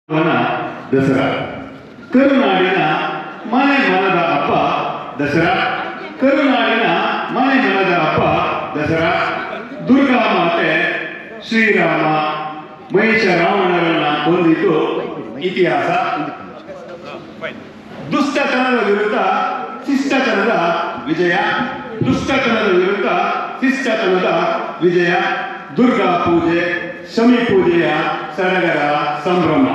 ದಸರಾ ಕರುನಾಡಿನ ಮನೆ ಮನದ ಹಬ್ಬ ದಸರಾ. ಕರುನಾಡಿನ ಮನೆ ಮನದ ಹಬ್ಬ ದಸರಾ. ದುರ್ಗಾ ಮಾತೆ ಶ್ರೀರಾಮ ಮಹಿಷ ರಾವಣರನ್ನ ಕೊಂದಿದ್ದು ಇತಿಹಾಸ. ದುಷ್ಟತನದ ವಿರುದ್ಧ ಶಿಷ್ಟತನದ ವಿಜಯ. ದುಷ್ಟತನದ ವಿರುದ್ಧ ಶಿಷ್ಟತನದ ವಿಜಯ. ದುರ್ಗಾ ಪೂಜೆ, ಶಮಿ ಪೂಜೆಯ ಸಡಗರ ಸಂಭ್ರಮ.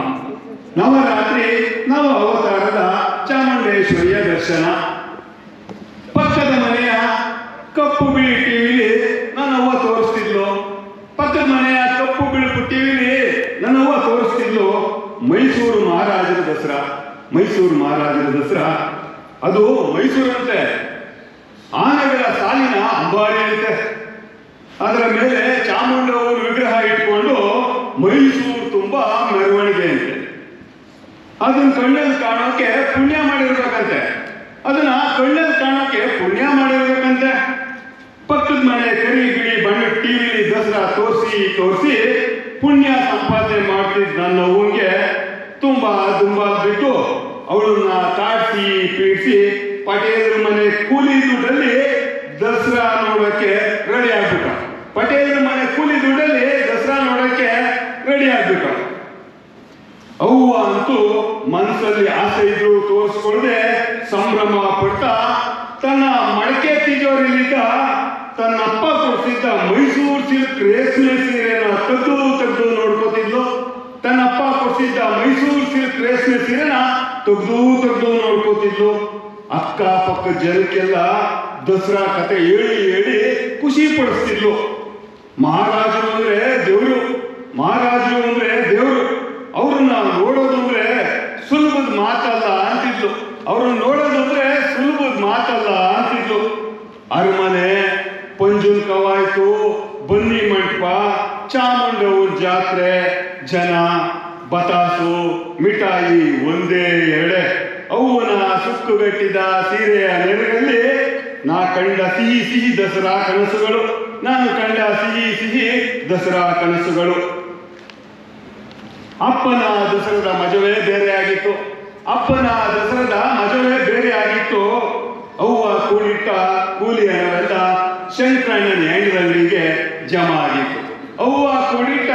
ನವರಾತ್ರಿ ನವ ಅವತಾರದ ಚಾಮುಂಡೇಶ್ವರಿಯ ದರ್ಶನ. ಪಕ್ಕದ ಮನೆಯ ಕಪ್ಪು ಬಿಳಿ ಟಿವಿಲಿ ನನ್ನವ್ವ ತೋರಿಸ್ತಿದ್ಲು. ಪಕ್ಕದ ಮನೆಯ ಕಪ್ಪು ಬಿಳುಪು ಟಿವಿಲಿ ನನ್ನವ್ವ ತೋರಿಸ್ತಿದ್ಲು ಮೈಸೂರು ಮಹಾರಾಜರ ದಸರಾ. ಮೈಸೂರು ಮಹಾರಾಜರ ದಸರಾ ಅದು ಮೈಸೂರಂತೆ ಆನೆಗಳ ಸಾಲಿನ ಅಂಬಾರಿ ಅಂತೆ. ಅದರ ಮೇಲೆ ಚಾಮುಂಡವ್ವನ ವಿಗ್ರಹ ಇಟ್ಕೊಂಡು ಮೈಸೂರು ತುಂಬಾ ಮೆರವಣಿಗೆ ಅಂತೆ. ಅದನ್ನ ಕಣ್ಣಲ್ಲಿ ಕಾಣೋಕೆ ಪುಣ್ಯ ಮಾಡಿರ್ಬೇಕಂತೆ. ಅದನ್ನ ಕಣ್ಣಲ್ಲಿ ಕಾಣೋಕೆ ಪುಣ್ಯ ಮಾಡಿರ್ಬೇಕಂತೆ. ಪಕ್ಕದ ಮನೆ ಕರಿ ಬಿಳಿ ಬಣ್ಣ ಟಿವಿಲಿ ದಸರಾ ತೋರಿಸಿ ಪುಣ್ಯ ಸಂಪಾದನೆ ಮಾಡ್ತಿದ್ದ ನನ್ನ ಅವ್ವನ್ಗೆ ತುಂಬಾ ಬಿಟ್ಟು ಅವಳನ್ನ ಕಾಡಿಸಿ ಪೀಡಿಸಿ ಪಟೇಲರ ಮನೆ ಕೂಲಿ ದುಡ್ಡಲ್ಲಿ ದಸರಾ ನೋಡೋಕೆ ರೆಡಿ ಆಗ್ಬಿಟ್ಟ. ಪಟೇಲರ ಮನೆ ಕೂಲಿ ದುಡ್ಡಲ್ಲಿ ದಸರಾ ನೋಡೋಕೆ ರೆಡಿ ಆಗ್ಬಿಟ್ಟ. ಅವ್ವ ಅಂತೂ ಮನಸ್ಸಲ್ಲಿ ಆಸೆ ಇದ್ರು ತೋರಿಸ್ಕೊಳ್ಳದೆ ಸಂಭ್ರಮ ಪಟ್ಟ ತನ್ನ ಮಡಕೆ ತಿಜೋರಿಲಿದ್ದ ತನ್ನಪ್ಪ ಕೊಡಿಸಿದ್ದ ಮೈಸೂರು ಸಿಲ್ಕ್ ರೇಷ್ಮೆ ಸೀರೆನ ತೆಗೆದು ನೋಡ್ಕೋತಿದ್ಲು. ತನ್ನಪ್ಪ ಕೊಡಿಸಿದ್ದ ಮೈಸೂರು ಸಿಲ್ಕ್ ರೇಷ್ಮೆ ಸೀರೆನ ತೆಗೆದು ನೋಡ್ಕೋತಿದ್ಲು. ಅಕ್ಕಪಕ್ಕ ಜನಕ್ಕೆಲ್ಲ ದಸರಾ ಕತೆ ಹೇಳಿ ಖುಷಿ ಪಡಿಸ್ತಿದ್ಲು. ಮಹಾರಾಜರು ಅಂದ್ರೆ ದೇವರು, ಮಹಾರಾಜರು ಅಂದ್ರೆ ದೇವರು, ಅವ್ರನ್ನ ನೋಡೋದು ಅಂದ್ರೆ ಸುಲಭದ ಮಾತಲ್ಲ ಅಂತಿದ್ಲು. ಅವ್ರನ್ನ ನೋಡೋದು ಅಂದ್ರೆ ಸುಲಭದ ಮಾತಲ್ಲ ಅಂತಿದ್ಲು. ಅರಮನೆ, ಪಂಜುನ್ ಕವಾಯ್ತು, ಬನ್ನಿ ಮಂಟಪ, ಚಾಮುಂಡವ್ವನ ಜಾತ್ರೆ, ಜನ, ಬತಾಸು, ಮಿಠಾಯಿ ಒಂದೇ ಎಡೆ. ಅವ್ವನ ಸುಕ್ಕುಗಟ್ಟಿದ ಸೀರೆಯ ನೆರಳಲ್ಲಿ ನಾ ಕಂಡ ಸಿಹಿ ದಸರಾ ಕನಸುಗಳು. ನಾನು ಕಂಡ ಸಿಹಿ ದಸರಾ ಕನಸುಗಳು. ಅಪ್ಪನ ದಸರಾದ ಮಜವೇ ಬೇರೆ ಆಗಿತ್ತು. ಅಪ್ಪನ ದಸರಾದ ಮಜವೇ ಬೇರೆ ಆಗಿತ್ತು. ಅವ್ವ ಕೂಡಿಟ್ಟ ಕೂಲಿ ಹಣವೆಲ್ಲ ಶಂಕರಣ್ಣನ ಹೆಂಡದಂಗಡಿಗೆ ಜಮಾ ಆಗಿತ್ತು. ಅವ್ವ ಕೂಡಿಟ್ಟ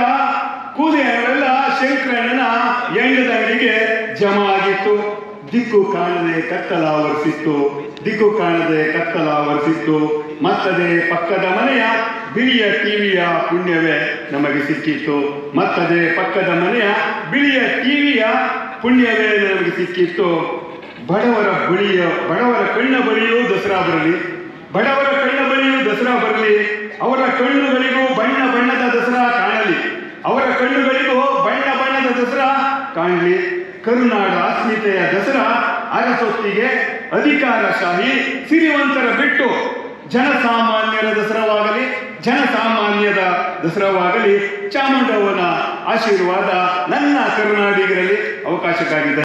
ಕೂಲಿ ಹಣವೆಲ್ಲ ಶಂಕರಣ್ಣನ ಹೆಂಡದಂಗಡಿಗೆ ಜಮಾ ಆಗಿತ್ತು. ದಿಕ್ಕು ಕಾಣದೆ ಕತ್ತಲಾವರಿಸಿತ್ತು. ಮತ್ತದೆ ಪಕ್ಕದ ಮನೆಯ ಬಿಳಿಯ ಟಿವಿಯ ಪುಣ್ಯವೇ ನಮಗೆ ಸಿಕ್ಕಿತ್ತು. ಮತ್ತದೆ ಪಕ್ಕದ ಮನೆಯ ಬಿಳಿಯ ಟಿವಿಯ ಪುಣ್ಯವೇ ನಮಗೆ ಸಿಕ್ಕಿತ್ತು. ಬಡವರ ಕಣ್ಣ ಬಳಿಯೂ ದಸರಾ ಬರಲಿ. ಬಡವರ ಕಣ್ಣ ಬಳಿಯೂ ದಸರಾ ಬರಲಿ. ಅವರ ಕಣ್ಣುಗಳಿಗೂ ಬಣ್ಣದ ದಸರಾ ಕಾಣಲಿ. ಅವರ ಕಣ್ಣುಗಳಿಗೂ ಬಣ್ಣದ ದಸರಾ ಕಾಣಲಿ. ಕರುನಾಡ ಅಸ್ಮಿತೆಯ ದಸರಾ ಅರಸೊತ್ತಿಗೆ ಅಧಿಕಾರಶಾಹಿ ಸಿರಿವಂತರ ಬಿಟ್ಟು ಜನಸಾಮಾನ್ಯರ ದಸರಾವಾಗಲಿ ಚಾಮುಂಡವ್ವನ ಆಶೀರ್ವಾದ ನನ್ನ ಕರುನಾಡಿಗರಲ್ಲಿ ಅವಕಾಶಕ್ಕಾಗಿದೆ.